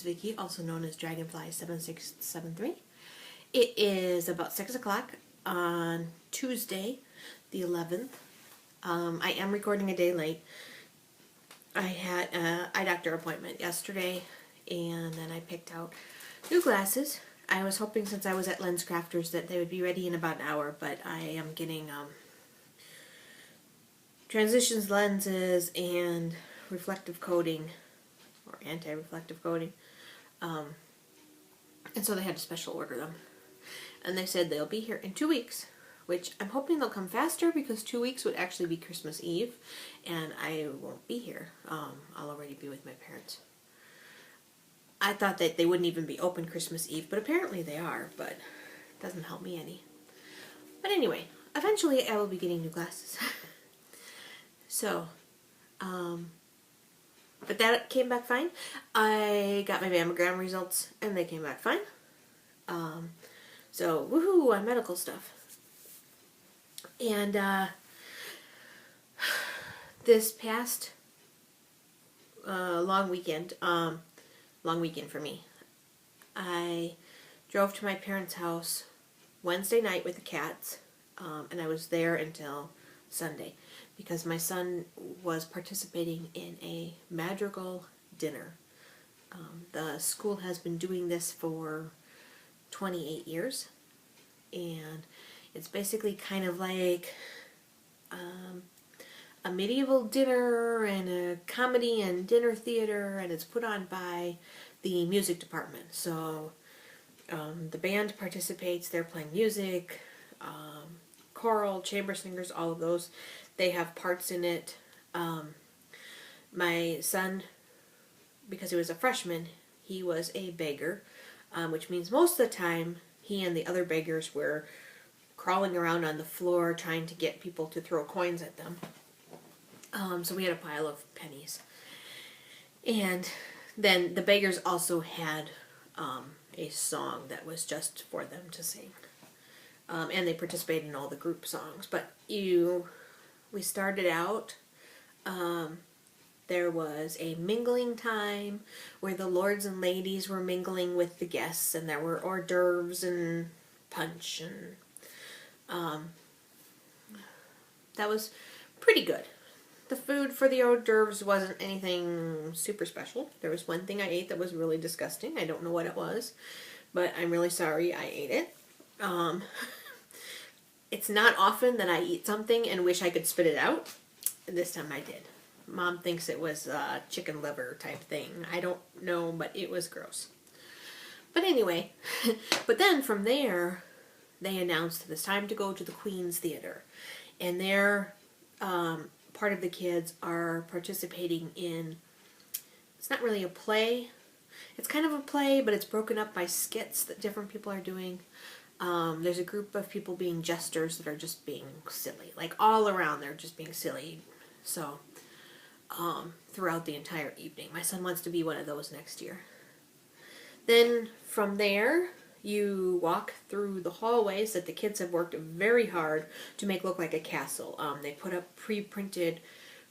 Vicky, also known as DragonflySoars. It is about 6 o'clock on Tuesday, the 11th. I am recording a day late. I had an eye doctor appointment yesterday, and then I picked out new glasses. I was hoping, since I was at Lens Crafters, that they would be ready in about an hour, but I am getting transitions lenses and reflective coating, or anti-reflective coating, and so they had to special order them. And they said they'll be here in 2 weeks, which I'm hoping they'll come faster, because 2 weeks would actually be Christmas Eve, and I won't be here. I'll already be with my parents. I thought that they wouldn't even be open Christmas Eve, but apparently they are, but it doesn't help me any. But anyway, eventually I will be getting new glasses. So, but that came back fine. I got my mammogram results, and they came back fine. So, woohoo on medical stuff. And this past long weekend for me, I drove to my parents' house Wednesday night with the cats, and I was there until Sunday, because my son was participating in a madrigal dinner. The school has been doing this for 28 years, and it's basically kind of like a medieval dinner and a comedy and dinner theater, and it's put on by the music department. So the band participates, they're playing music, choral, chamber singers, all of those. They have parts in it. My son, because he was a freshman, he was a beggar, which means most of the time he and the other beggars were crawling around on the floor trying to get people to throw coins at them. So we had a pile of pennies. And then the beggars also had a song that was just for them to sing. And they participated in all the group songs. But we started out, there was a mingling time where the lords and ladies were mingling with the guests, and there were hors d'oeuvres and punch, and that was pretty good. The food for the hors d'oeuvres wasn't anything super special. There was one thing I ate that was really disgusting. I don't know what it was, but I'm really sorry I ate it. It's not often that I eat something and wish I could spit it out. This time I did. Mom thinks it was a chicken liver type thing. I don't know, but it was gross. But anyway, but then from there, they announced that it's time to go to the Queen's Theater. And there, part of the kids are participating in, it's not really a play. It's kind of a play, but it's broken up by skits that different people are doing. There's a group of people being jesters that are just being silly. Like all around, they're just being silly. So, throughout the entire evening. My son wants to be one of those next year. Then from there, you walk through the hallways that the kids have worked very hard to make look like a castle. They put up pre-printed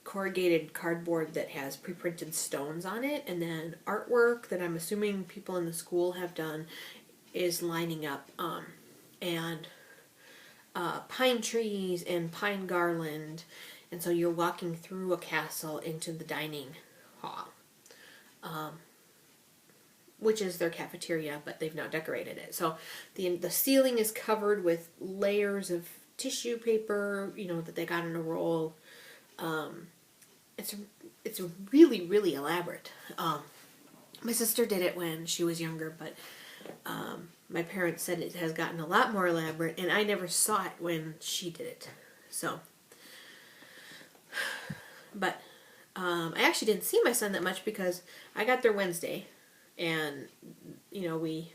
corrugated cardboard that has pre-printed stones on it, and then artwork that I'm assuming people in the school have done is lining up, and pine trees and pine garland, and so you're walking through a castle into the dining hall, which is their cafeteria, but they've now decorated it. So the ceiling is covered with layers of tissue paper, that they got in a roll. It's really, really elaborate. My sister did it when she was younger, but my parents said it has gotten a lot more elaborate, and I never saw it when she did it. So, but I actually didn't see my son that much, because I got there Wednesday, and we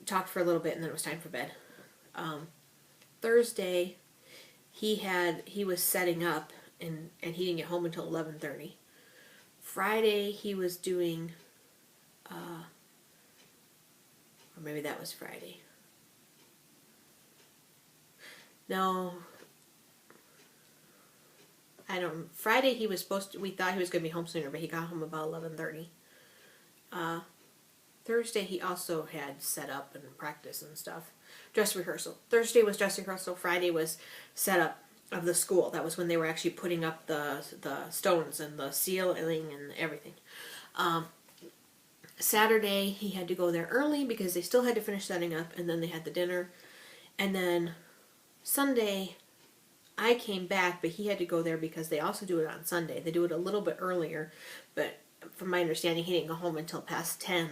talked for a little bit, and then it was time for bed. Thursday, he was setting up, and he didn't get home until 11:30. Friday, he was doing, or maybe that was Friday. No, Friday he was we thought he was going to be home sooner, but he got home about 11:30. Thursday he also had set up and practice and stuff. Dress rehearsal. Thursday was dress rehearsal. Friday was set up of the school. That was when they were actually putting up the stones and the ceiling and everything. Saturday he had to go there early because they still had to finish setting up, and then they had the dinner. And then Sunday I came back, but he had to go there because they also do it on Sunday. They do it a little bit earlier, but from my understanding he didn't go home until past 10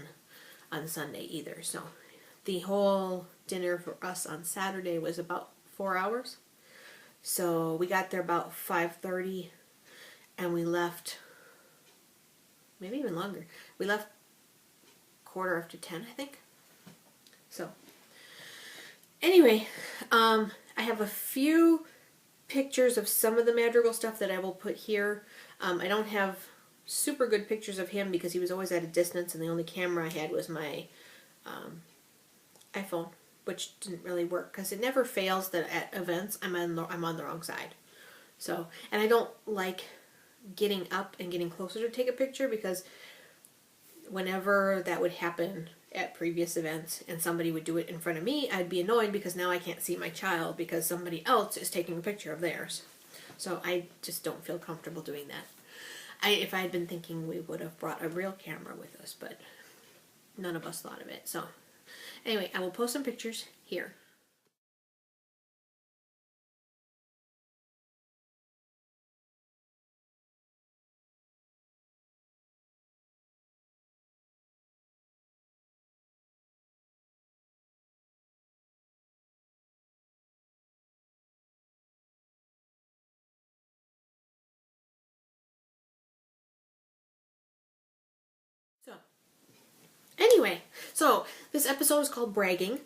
on Sunday either. So the whole dinner for us on Saturday was about 4 hours. So we got there about 5:30 and we left maybe even longer. We left 10:15, I think. So anyway, I have a few pictures of some of the Madrigal stuff that I will put here. I don't have super good pictures of him because he was always at a distance, and the only camera I had was my iPhone, which didn't really work because it never fails that at events I'm on the wrong side. So, and I don't like getting up and getting closer to take a picture because whenever that would happen at previous events and somebody would do it in front of me, I'd be annoyed because now I can't see my child because somebody else is taking a picture of theirs. So I just don't feel comfortable doing that. If I had been thinking, we would have brought a real camera with us, but none of us thought of it. So anyway, I will post some pictures here. So anyway, so this episode is called Bragging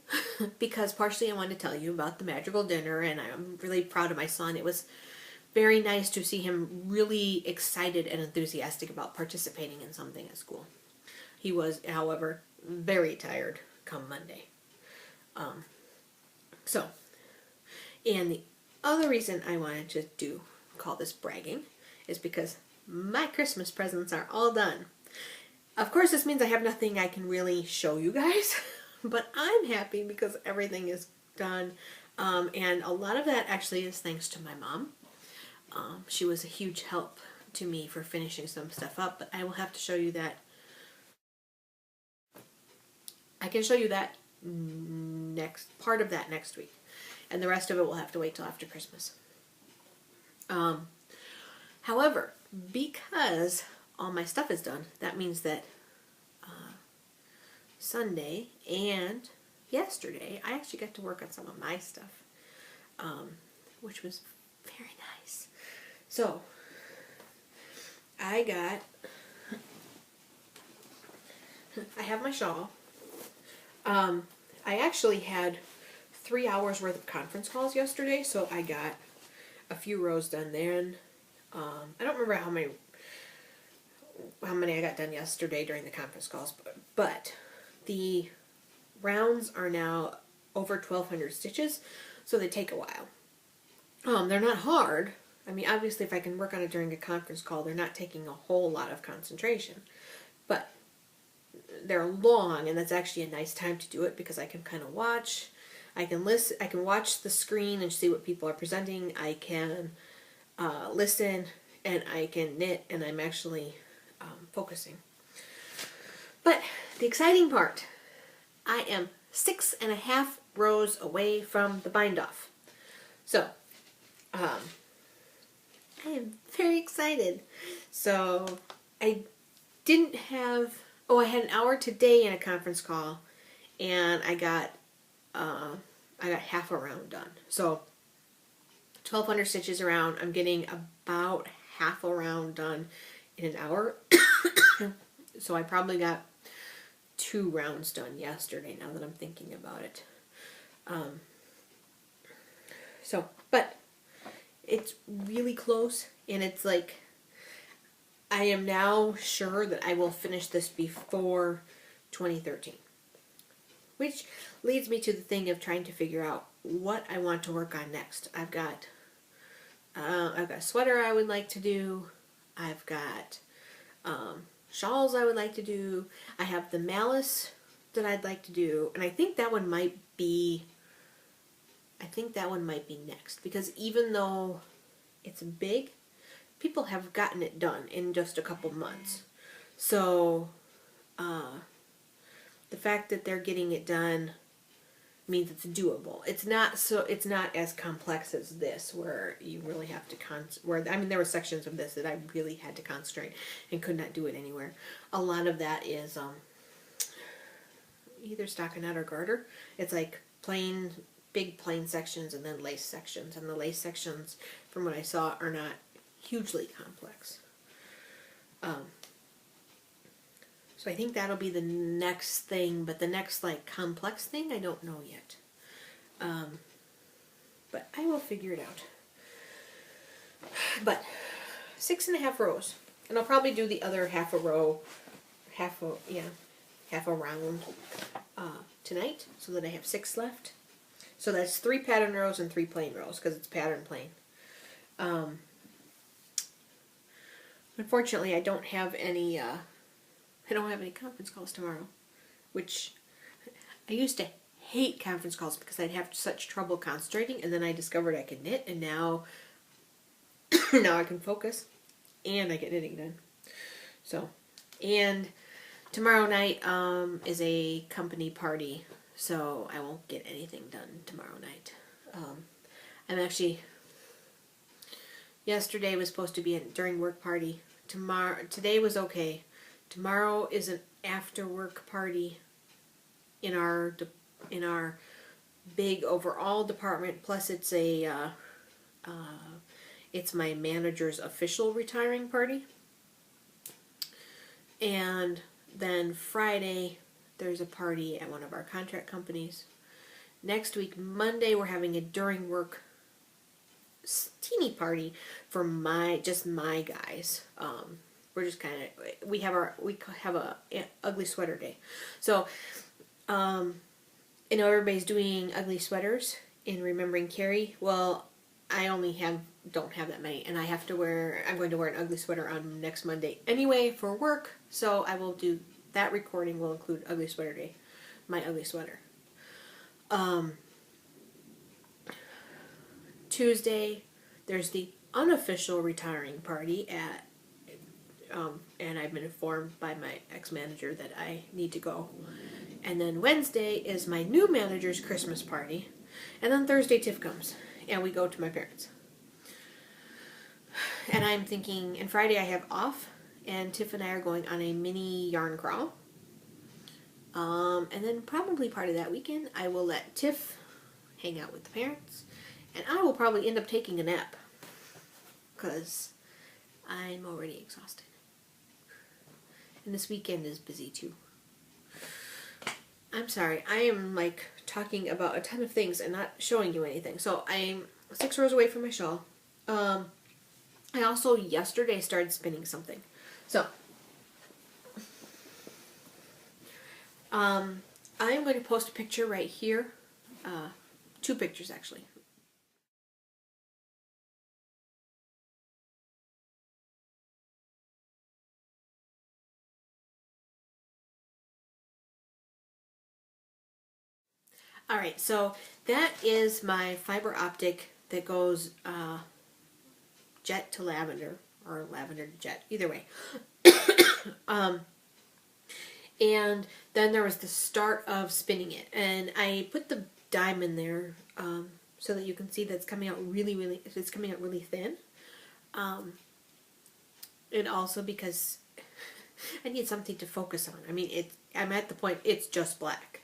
because partially I wanted to tell you about the Madrigal dinner, and I'm really proud of my son. It was very nice to see him really excited and enthusiastic about participating in something at school. He was, however, very tired come Monday. And the other reason I wanted to call this bragging is because my Christmas presents are all done. Of course, this means I have nothing I can really show you guys, but I'm happy because everything is done. And a lot of that actually is thanks to my mom. She was a huge help to me for finishing some stuff up, but I will have to show you that. I can show you that next part of that next week, and the rest of it will have to wait till after Christmas. However, because all my stuff is done, that means that Sunday and yesterday I actually got to work on some of my stuff, which was very nice. So I have my shawl. I actually had 3 hours worth of conference calls yesterday, so I got a few rows done then. I don't remember how many I got done yesterday during the conference calls, but the rounds are now over 1,200 stitches, so they take a while. They're not hard. I mean, obviously if I can work on it during a conference call, they're not taking a whole lot of concentration, but they're long, and that's actually a nice time to do it because I can kind of watch. I can listen. I can watch the screen and see what people are presenting. I can listen, and I can knit, and I'm actually focusing. But the exciting part, I am 6.5 rows away from the bind off. So I am very excited. So I didn't have. Oh, I had an hour today in a conference call, and I got half a round done. So 1,200 stitches around. I'm getting about half a round done in an hour. So I probably got 2 rounds done yesterday, now that I'm thinking about it. But it's really close, and it's like I am now sure that I will finish this before 2013. Which leads me to the thing of trying to figure out what I want to work on next. I've got a sweater I would like to do. I've got shawls I would like to do. I have the malice that I'd like to do, and I think that one might be next, because even though it's big, people have gotten it done in just a couple months. So the fact that they're getting it done means it's doable. It's not as complex as this, where you really have to there were sections of this that I really had to concentrate and could not do it anywhere. A lot of that is either stockinette or garter. It's like big plain sections and then lace sections, and the lace sections, from what I saw, are not hugely complex. So I think that'll be the next thing, but the next complex thing I don't know yet. But I will figure it out. But 6.5 rows, and I'll probably do the other half a round tonight, so that I have 6 left. So that's 3 pattern rows and 3 plain rows, because it's pattern plain. Unfortunately, I don't have any conference calls tomorrow, which I used to hate conference calls because I'd have such trouble concentrating, and then I discovered I could knit, and now I can focus and I get knitting done. So, and tomorrow night is a company party, so I won't get anything done tomorrow night. Yesterday was supposed to be during work party. Today was okay. Tomorrow is an after work party in our big overall department. Plus, it's it's my manager's official retiring party. And then Friday, there's a party at one of our contract companies. Next week, Monday, we're having a during work teeny party for my guys. We're just kind of, we have a ugly sweater day. So, everybody's doing ugly sweaters in remembering Carrie. Well, I don't have that many, and I'm going to wear an ugly sweater on next Monday anyway for work. So I will do that. Recording will include ugly sweater day, my ugly sweater. Tuesday, there's the unofficial retiring party and I've been informed by my ex-manager that I need to go. And then Wednesday is my new manager's Christmas party. And then Thursday, Tiff comes, and we go to my parents'. And I'm thinking, and Friday I have off, and Tiff and I are going on a mini yarn crawl. And then probably part of that weekend, I will let Tiff hang out with the parents, and I will probably end up taking a nap, because I'm already exhausted. And this weekend is busy too. I'm sorry, I am talking about a ton of things and not showing you anything. So I'm 6 rows away from my shawl. I also yesterday started spinning something. So I'm going to post a picture right here. 2 pictures actually. Alright, so that is my fiber optic that goes jet to lavender, or lavender to jet, either way. And then there was the start of spinning it, and I put the diamond there so that you can see that it's coming out really thin. And also because I need something to focus on. I mean, I'm at the point it's just black.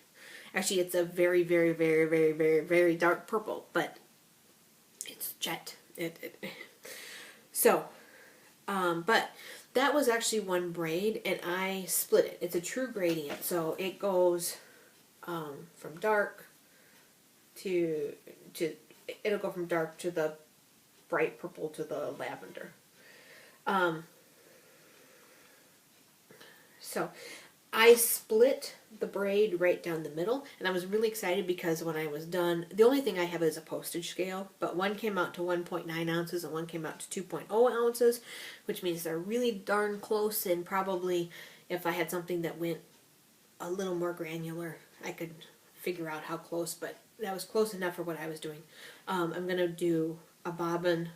Actually, it's a very, very, very, very, very, very dark purple, but it's jet. So, but that was actually one braid, and I split it. It's a true gradient, so it goes from dark to it'll go from dark to the bright purple to the lavender. So I split the braid right down the middle, and I was really excited because when I was done, the only thing I have is a postage scale, but one came out to 1.9 ounces and one came out to 2.0 ounces, which means they're really darn close, and probably if I had something that went a little more granular, I could figure out how close, but that was close enough for what I was doing. I'm going to do a bobbin.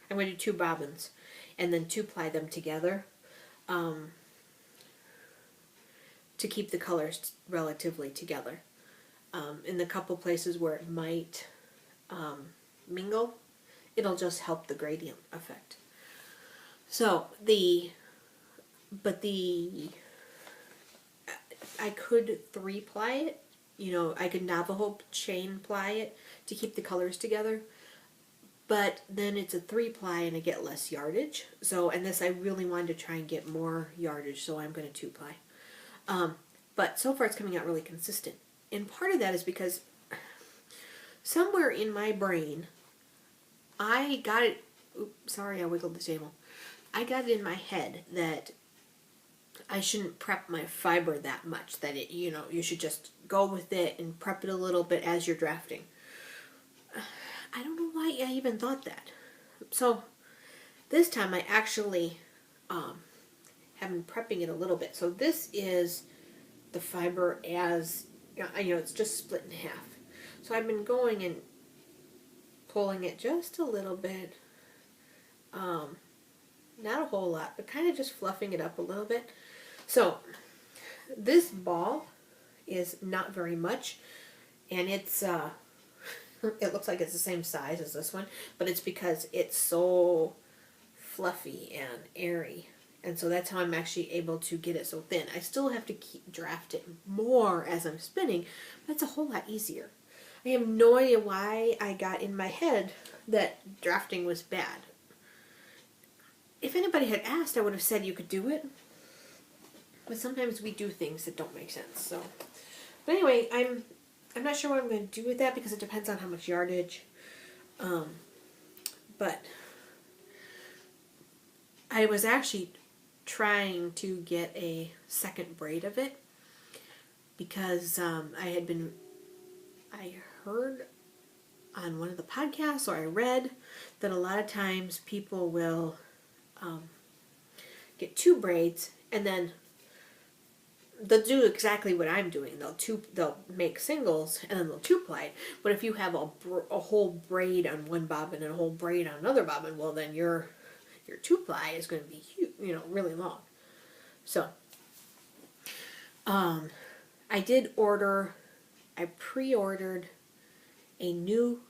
I'm going to do 2 bobbins and then 2-ply them together. To keep the colors relatively together. In the couple places where it might mingle, it'll just help the gradient effect. So I could 3-ply it. You know, I could Navajo chain ply it to keep the colors together. But then it's a 3-ply and I get less yardage. So, and this I really wanted to try and get more yardage, so I'm going to 2-ply. But so far it's coming out really consistent. And part of that is because somewhere in my brain, I got it, oops, sorry I wiggled the table. I got it in my head that I shouldn't prep my fiber that much, that it, you know, you should just go with it and prep it a little bit as you're drafting. I don't know why I even thought that. So this time I actually have been prepping it a little bit. So this is the fiber as, you know, it's just split in half. So I've been going and pulling it just a little bit. Not a whole lot, but kind of just fluffing it up a little bit. So this ball is not very much, and it's it looks like it's the same size as this one, but it's because it's so fluffy and airy. And so that's how I'm actually able to get it so thin. I still have to draft it more as I'm spinning, but it's a whole lot easier. I have no idea why I got in my head that drafting was bad. If anybody had asked, I would have said you could do it. But sometimes we do things that don't make sense. So, but anyway, I'm not sure what I'm going to do with that because it depends on how much yardage. But I was actually trying to get a second braid of it because I heard on one of the podcasts, or I read that a lot of times people will get 2 braids and then they'll do exactly what I'm doing. They'll make singles and then they'll 2-ply it. But if you have a whole braid on one bobbin and a whole braid on another bobbin, well then your 2-ply is going to be huge, you know, really long. So I pre-ordered a new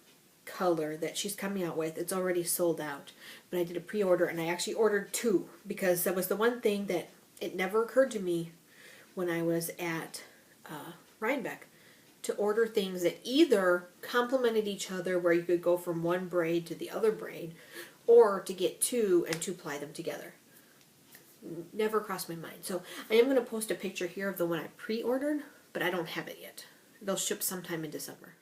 color that she's coming out with. It's already sold out, but I did a pre-order and I actually ordered 2 because that was the one thing that it never occurred to me when I was at Rhinebeck to order things that either complemented each other, where you could go from one braid to the other braid, or to get 2 and 2-ply them together. Never crossed my mind. So I am going to post a picture here of the one I pre-ordered, but I don't have it yet. They'll ship sometime in December.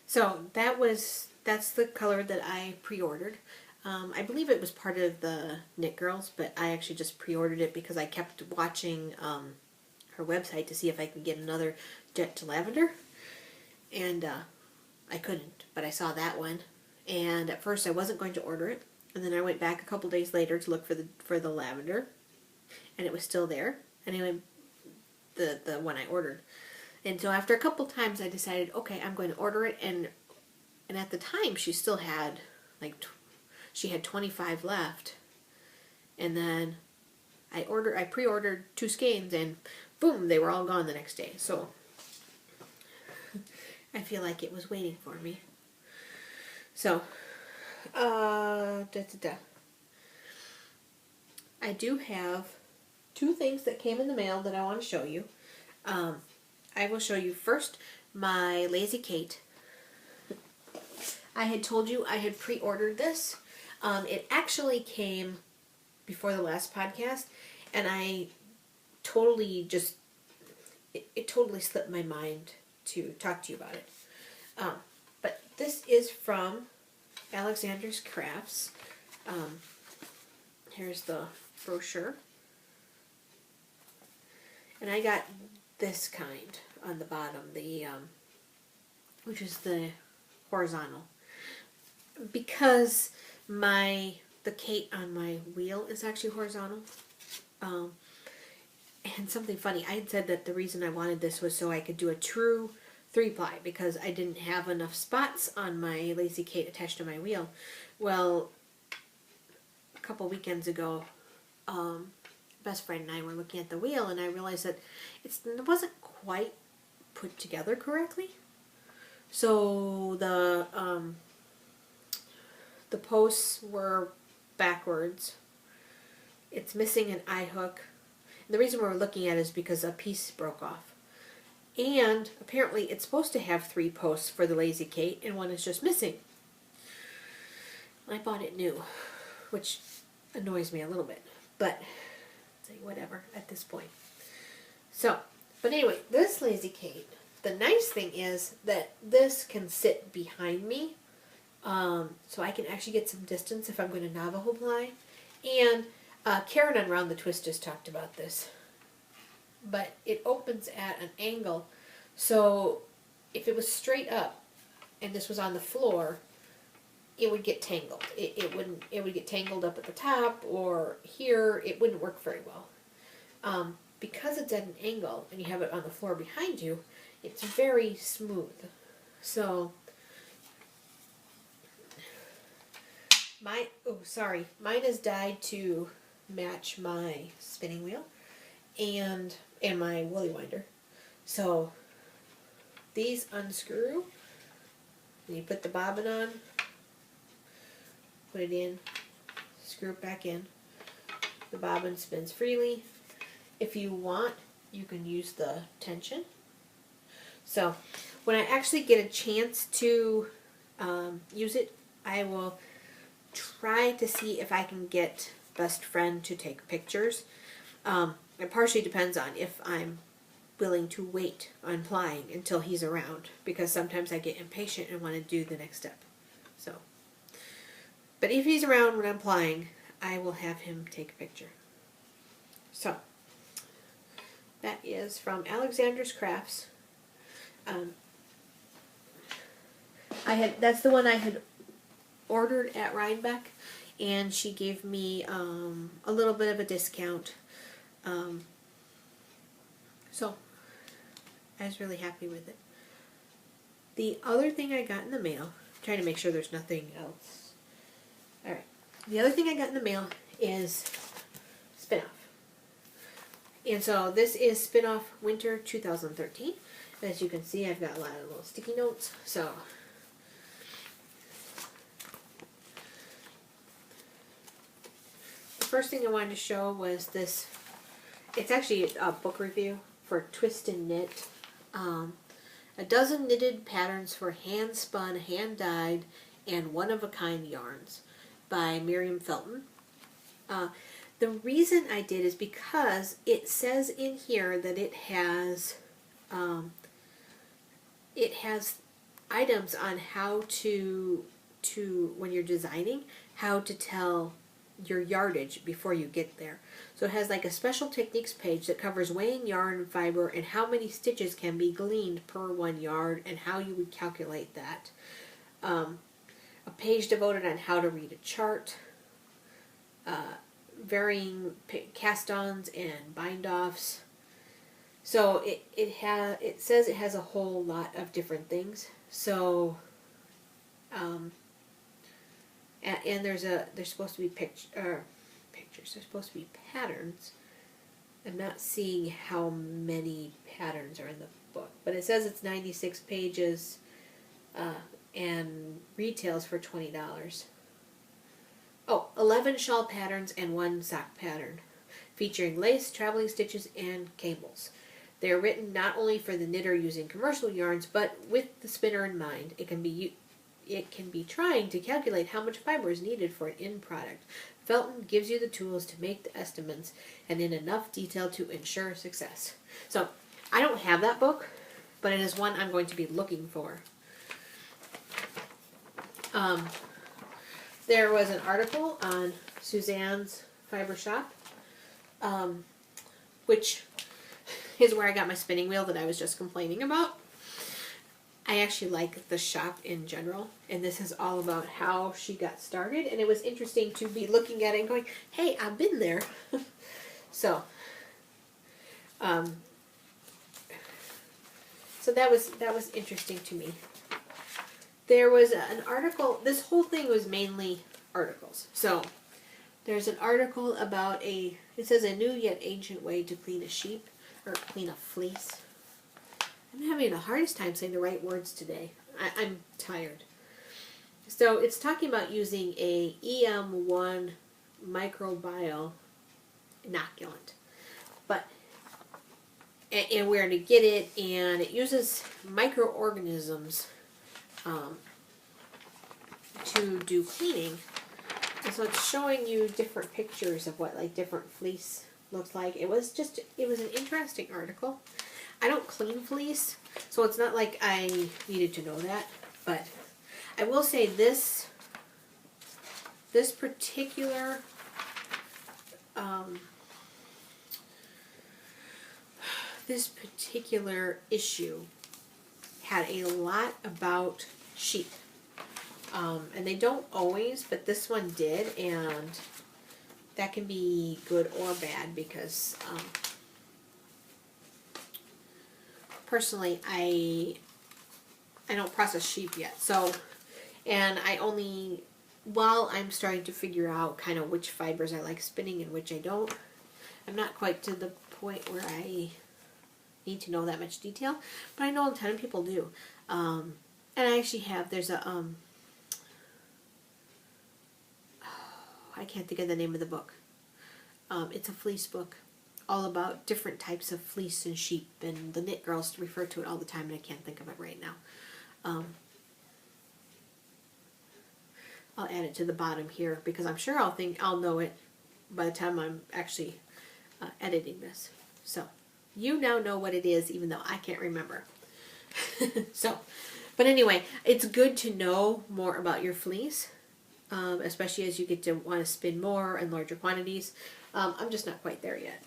So that's the color that I pre-ordered. I believe it was part of the Knit Girls, but I actually just pre-ordered it because I kept watching her website to see if I could get another Jet to Lavender, and I couldn't, but I saw that one, and at first I wasn't going to order it, and then I went back a couple days later to look for the lavender, and it was still there. Anyway, the one I ordered. And so after a couple times I decided, okay, I'm going to order it, and at the time she still had she had 25 left, and then I pre-ordered 2 skeins, and boom, they were all gone the next day. So I feel like it was waiting for me. So I do have 2 things that came in the mail that I want to show you. I will show you first my Lazy Kate. I had told you I had pre-ordered this. It actually came before the last podcast, and I totally it totally slipped my mind to talk to you about it. But this is from Alexander's Crafts. Here's the brochure. And I got this kind on the bottom, the which is the horizontal. Because the Kate on my wheel is actually horizontal. And something funny, I had said that the reason I wanted this was so I could do a true 3-ply because I didn't have enough spots on my Lazy Kate attached to my wheel. Well, a couple weekends ago, best friend and I were looking at the wheel and I realized that it wasn't quite put together correctly. So the posts were backwards. It's missing an eye hook. And the reason we're looking at it is because a piece broke off. And apparently it's supposed to have 3 posts for the Lazy Kate and one is just missing. I bought it new, which annoys me a little bit, but say whatever at this point. So, but anyway, this Lazy Kate, the nice thing is that this can sit behind me, so I can actually get some distance if I'm going to Navajo ply. And Karen on Round the Twist just talked about this. But it opens at an angle, so if it was straight up and this was on the floor, it would get tangled. It would get tangled up at the top or here. It wouldn't work very well. Because it's at an angle and you have it on the floor behind you, it's very smooth. So mine is dyed to match my spinning wheel and my woolly winder. So these unscrew and you put the bobbin on, put it in, screw it back in. The bobbin spins freely. If you want, you can use the tension. So when I actually get a chance to use it, I will try to see if I can get best friend to take pictures. It partially depends on if I'm willing to wait on plying until he's around, because sometimes I get impatient and want to do the next step. So, but if he's around when I'm plying, I will have him take a picture. So that is from Alexander's Crafts. That's the one I had ordered at Rhinebeck, and she gave me a little bit of a discount. So I was really happy with it. The other thing I got in the mail, I'm trying to make sure there's nothing else. Alright. The other thing I got in the mail is Spin-Off. And so this is Spin-Off Winter 2013. As you can see, I've got a lot of little sticky notes. So the first thing I wanted to show was this. It's actually a book review for Twist and Knit. A dozen knitted patterns for hand-spun, hand-dyed, and one-of-a-kind yarns by Miriam Felton. The reason I did is because it says in here that it has items on how to when you're designing, how to tell your yardage before you get there. So it has like a special techniques page that covers weighing yarn fiber and how many stitches can be gleaned per 1 yard and how you would calculate that. A page devoted on how to read a chart, varying cast-ons and bind-offs. So it says it has a whole lot of different things. So and there's supposed to be pictures. There's supposed to be patterns. I'm not seeing how many patterns are in the book, but it says it's 96 pages and retails for $20. Oh, 11 shawl patterns and 1 sock pattern, featuring lace, traveling stitches, and cables. They are written not only for the knitter using commercial yarns, but with the spinner in mind. It can be trying to calculate how much fiber is needed for an end product. Felton gives you the tools to make the estimates and in enough detail to ensure success. So, I don't have that book, but it is one I'm going to be looking for. Um, there was an article on Suzanne's Fiber Shop, which is where I got my spinning wheel that I was just complaining about. I actually like the shop in general, and this is all about how she got started, and it was interesting to be looking at it and going, hey, I've been there. So that was interesting to me. There was an article, this whole thing was mainly articles. So there's an article about it says a new yet ancient way to clean a sheep, or clean a fleece. I'm having the hardest time saying the right words today. I'm tired. So it's talking about using a EM1 microbial inoculant. And where to get it, and it uses microorganisms to do cleaning. And so it's showing you different pictures of what like different fleece looks like. It was an interesting article. I don't clean fleece, so it's not like I needed to know that, but I will say this particular issue had a lot about sheep. And they don't always, but this one did, and that can be good or bad because personally I don't process sheep yet. So, and while I'm starting to figure out kind of which fibers I like spinning and which I don't, I'm not quite to the point where I need to know that much detail, but I know a ton of people do. And I actually have, there's a, I can't think of the name of the book. It's a fleece book, all about different types of fleece and sheep, and the knit girls refer to it all the time, and I can't think of it right now. I'll add it to the bottom here because I'm sure I'll know it by the time I'm actually editing this. So you now know what it is, even though I can't remember. So, but anyway, it's good to know more about your fleece, especially as you get to want to spin more and larger quantities. I'm just not quite there yet.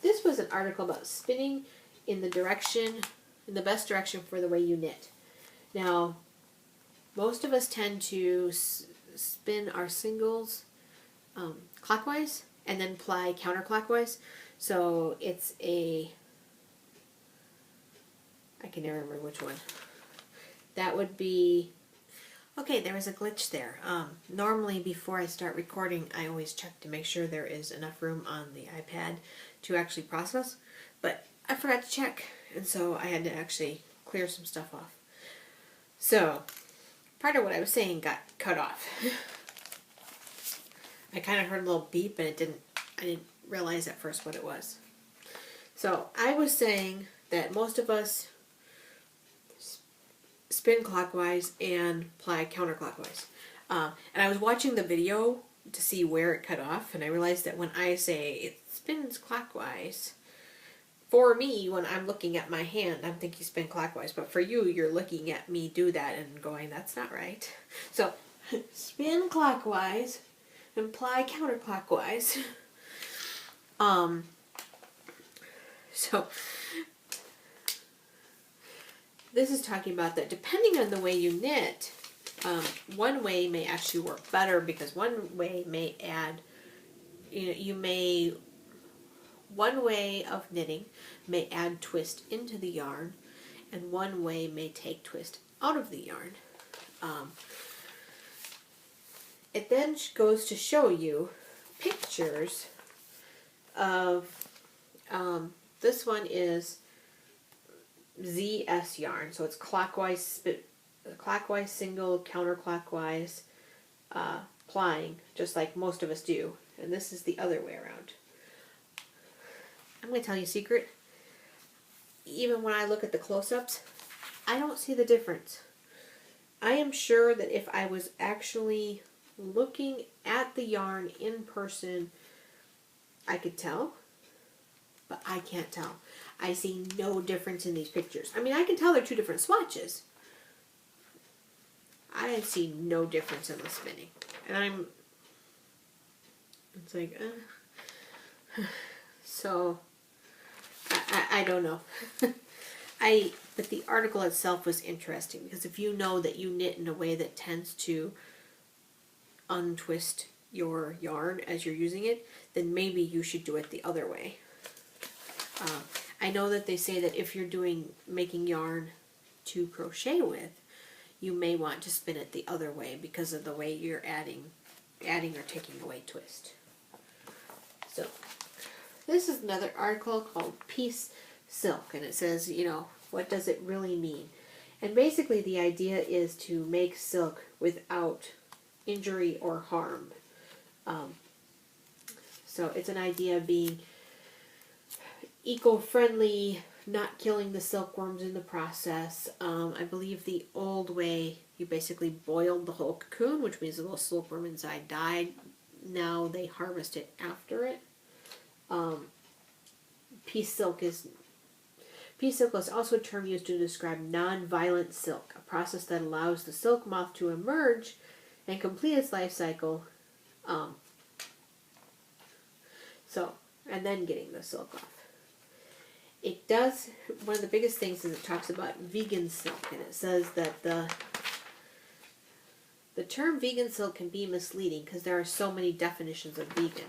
This was an article about spinning in the best direction for the way you knit. Now, most of us tend to spin our singles clockwise and then ply counterclockwise. So it's I can never remember which one. That would be, okay, there was a glitch there. Normally before I start recording, I always check to make sure there is enough room on the iPad to actually process, but I forgot to check, and so I had to actually clear some stuff off. So, part of what I was saying got cut off. I kind of heard a little beep, and I didn't realize at first what it was. So, I was saying that most of us spin clockwise and ply counterclockwise. And I was watching the video to see where it cut off, and I realized that when I say it spins clockwise, for me, when I'm looking at my hand, I'm thinking spin clockwise, but for you, you're looking at me do that and going, that's not right. So, spin clockwise and ply counterclockwise. So, this is talking about that depending on the way you knit, one way may actually work better because one way may add, one way of knitting may add twist into the yarn, and one way may take twist out of the yarn. It then goes to show you pictures of, this one is ZS yarn, so it's clockwise single, counterclockwise plying, just like most of us do, and this is the other way around. I'm going to tell you a secret. Even when I look at the close-ups, I don't see the difference. I am sure that if I was actually looking at the yarn in person, I could tell, but I can't tell. I see no difference in these pictures. I mean, I can tell they're two different swatches, I see no difference in the spinning. And it's like, so, I don't know. But the article itself was interesting, because if you know that you knit in a way that tends to untwist your yarn as you're using it, then maybe you should do it the other way. I know that they say that if you're making yarn to crochet with, you may want to spin it the other way because of the way you're adding or taking away twist. So this is another article called Piece Silk, and it says, what does it really mean? And basically the idea is to make silk without injury or harm. So it's an idea of being eco-friendly, not killing the silkworms in the process. I believe the old way, you basically boiled the whole cocoon, which means the little silkworm inside died. Now they harvest it after it. Piece silk is also a term used to describe non-violent silk, a process that allows the silk moth to emerge and complete its life cycle. And then getting the silk off. It does, one of the biggest things is it talks about vegan silk, and it says that the term vegan silk can be misleading because there are so many definitions of vegan.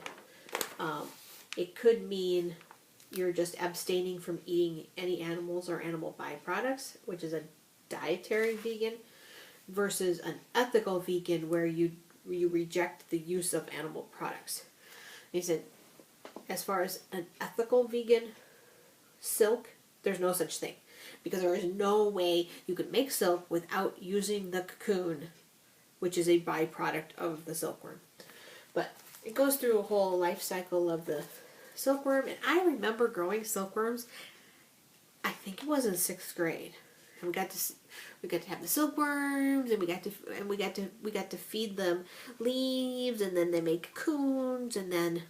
It could mean you're just abstaining from eating any animals or animal byproducts, which is a dietary vegan, versus an ethical vegan where you reject the use of animal products. He said, as far as an ethical vegan silk, there's no such thing, because there is no way you could make silk without using the cocoon, which is a byproduct of the silkworm. But it goes through a whole life cycle of the silkworm, and I remember growing silkworms. I think it was in 6th grade, and we got to have the silkworms, and we got to feed them leaves, and then they make cocoons, and then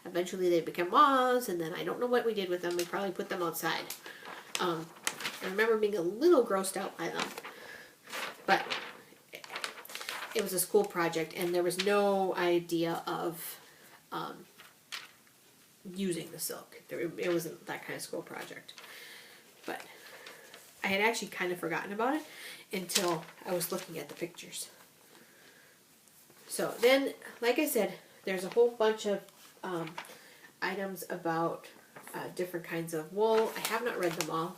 eventually they become moths, and then I don't know what we did with them. We probably put them outside. I remember being a little grossed out by them, but it was a school project, and there was no idea of using the silk. It wasn't that kind of school project. But I had actually kind of forgotten about it until I was looking at the pictures. So then, like I said, there's a whole bunch of items about different kinds of wool. I have not read them all.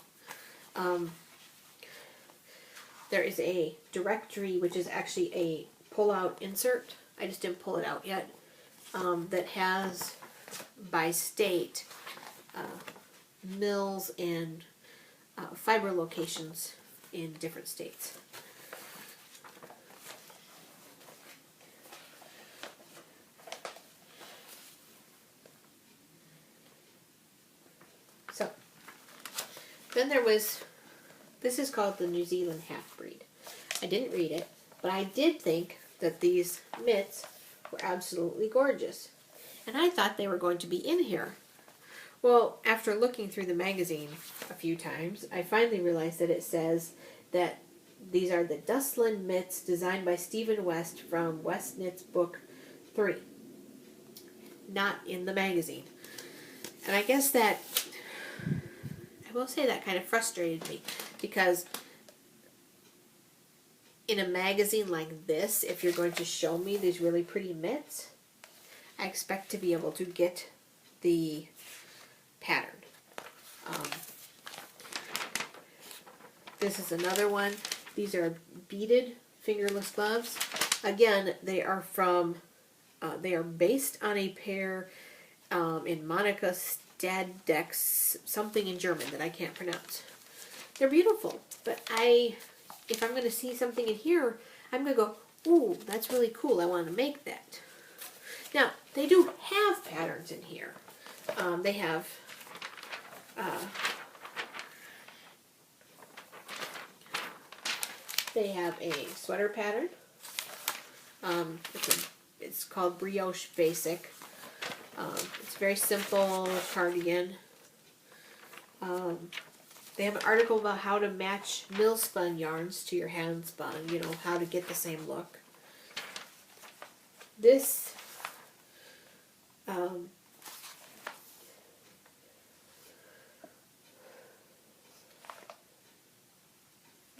There is a directory, which is actually a pull-out insert. I just didn't pull it out yet. That has, by state, mills and fiber locations in different states. So, then there was, this is called the New Zealand Half-Breed. I didn't read it, but I did think that these mitts were absolutely gorgeous. And I thought they were going to be in here. Well, after looking through the magazine a few times, I finally realized that it says that these are the Dustland mitts designed by Stephen West from West Knits Book 3. Not in the magazine. And I guess that, I will say that kind of frustrated me, because in a magazine like this, if you're going to show me these really pretty mitts, I expect to be able to get the pattern. This is another one. These are beaded fingerless gloves. Again, they are from, they are based on a pair in Monica Staddeck's something in German that I can't pronounce. They're beautiful, but if I'm going to see something in here, I'm going to go, ooh, that's really cool. I want to make that. Now, they do have patterns in here. They have a sweater pattern. It's called Brioche Basic. It's a very simple cardigan. They have an article about how to match mill spun yarns to your hand spun, you know, how to get the same look. This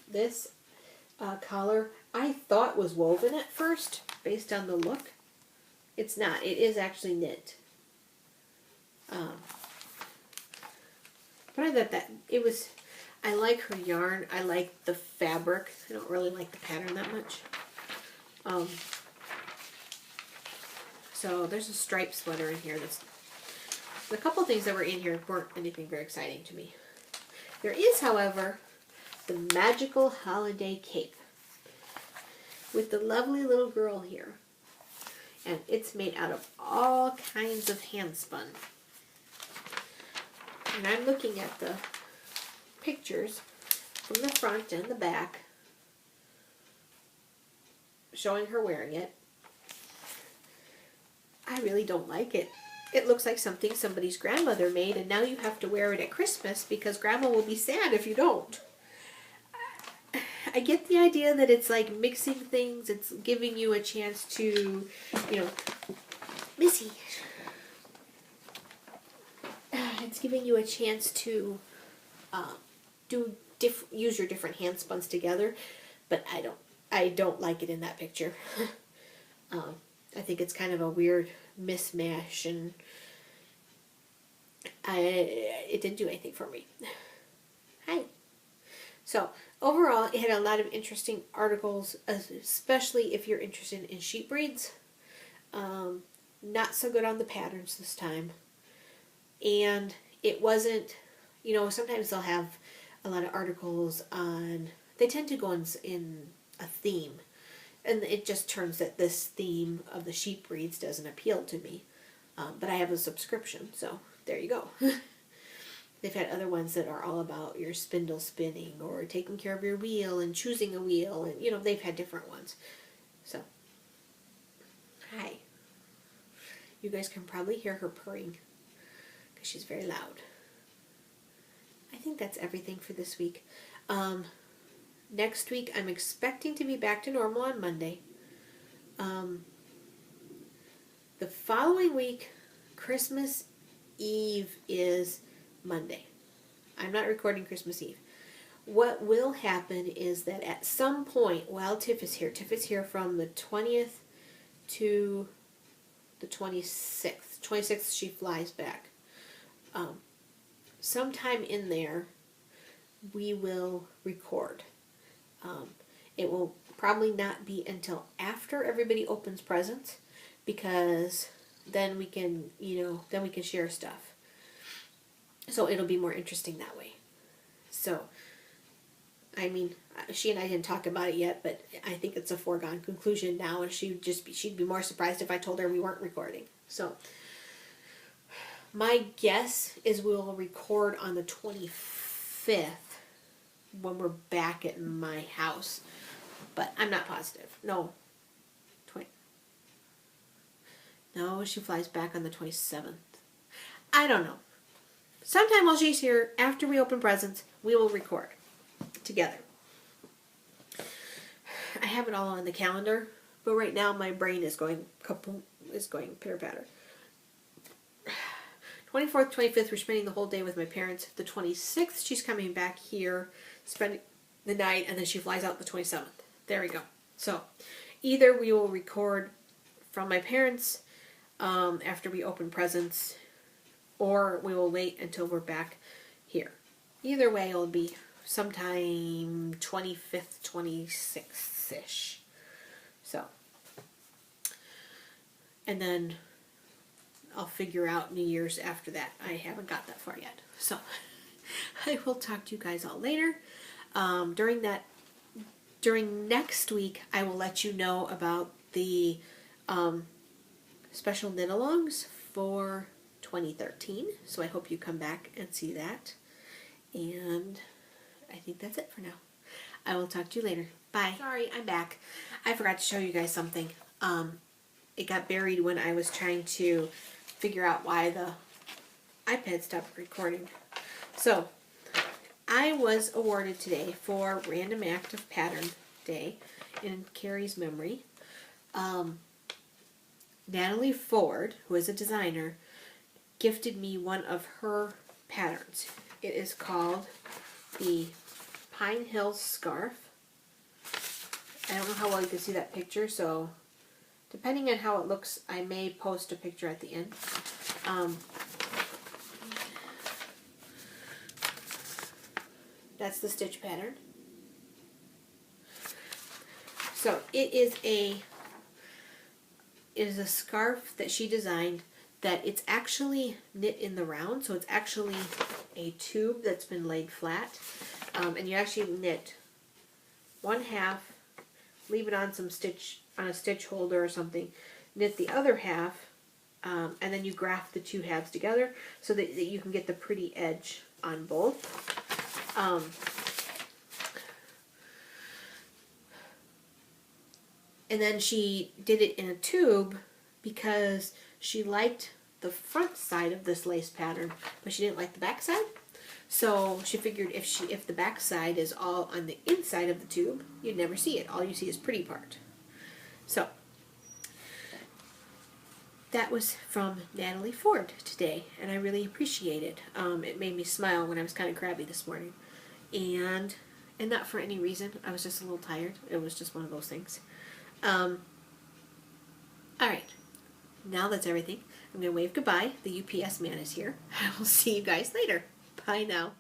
this collar I thought was woven at first based on the look. It's not. It is actually knit. But I thought that it was, I like her yarn. I like the fabric. I don't really like the pattern that much. So there's a striped sweater in here. The couple things that were in here weren't anything very exciting to me. There is, however, the magical holiday cape with the lovely little girl here. And it's made out of all kinds of hand spun. And I'm looking at the pictures from the front and the back showing her wearing it. I really don't like it. It looks like something somebody's grandmother made, and now you have to wear it at Christmas because Grandma will be sad if you don't. I get the idea that it's like mixing things. It's giving you a chance to, you know, Missy. It's giving you a chance to use your different hand spuns together, but I don't like it in that picture. I think it's kind of a weird mismatch, and it didn't do anything for me. Hi. So overall, it had a lot of interesting articles, especially if you're interested in sheep breeds. Not so good on the patterns this time. And it wasn't, you know, sometimes they'll have a lot of articles on, they tend to go in a theme. And it just turns that this theme of the sheep breeds doesn't appeal to me. But I have a subscription, so there you go. They've had other ones that are all about your spindle spinning or taking care of your wheel and choosing a wheel. And, you know, they've had different ones. So, hi. You guys can probably hear her purring because she's very loud. I think that's everything for this week. Next week, I'm expecting to be back to normal on Monday. The following week, Christmas Eve is Monday. I'm not recording Christmas Eve. What will happen is that at some point, while Tiff is here from the 20th to the 26th. 26th, she flies back. Sometime in there, we will record. It will probably not be until after everybody opens presents, because then we can, then we can share stuff. So it'll be more interesting that way. So, I mean, she and I didn't talk about it yet, but I think it's a foregone conclusion now, and she'd be more surprised if I told her we weren't recording. So, my guess is we'll record on the 25th when we're back at my house, but I'm not positive. No, she flies back on the 27th. I don't know. Sometime while she's here, after we open presents, we will record together. I have it all on the calendar, but right now my brain is going pitter-patter. 24th, 25th, we're spending the whole day with my parents. The 26th, she's coming back here, spending the night, and then she flies out the 27th. There we go. So, either we will record from my parents after we open presents, or we will wait until we're back here. Either way, it'll be sometime 25th, 26th-ish. So, and then I'll figure out New Year's after that. I haven't got that far yet. So, I will talk to you guys all later. During next week, I will let you know about the special knit-alongs for 2013. So I hope you come back and see that. And I think that's it for now. I will talk to you later. Bye. Sorry, I'm back. I forgot to show you guys something. It got buried when I was trying to figure out why the iPad stopped recording. So, I was awarded today for Random Act of Pattern Day in Carrie's memory. Natalie Ford, who is a designer, gifted me one of her patterns. It is called the Pine Hills Scarf. I don't know how well you can see that picture, so depending on how it looks, I may post a picture at the end. That's the stitch pattern. So it is a scarf that she designed that it's actually knit in the round, so it's actually a tube that's been laid flat, and you actually knit one half, leave it on some stitch, on a stitch holder or something, knit the other half, and then you graft the two halves together so that you can get the pretty edge on both. And then she did it in a tube because she liked the front side of this lace pattern, but she didn't like the back side. So she figured if the back side is all on the inside of the tube, you'd never see it. All you see is pretty part. So that was from Natalie Ford today, and I really appreciate it. It made me smile when I was kind of crabby this morning, and not for any reason. I was just a little tired. It was just one of those things. All right. Now that's everything. I'm going to wave goodbye. The UPS man is here. I will see you guys later. Bye now.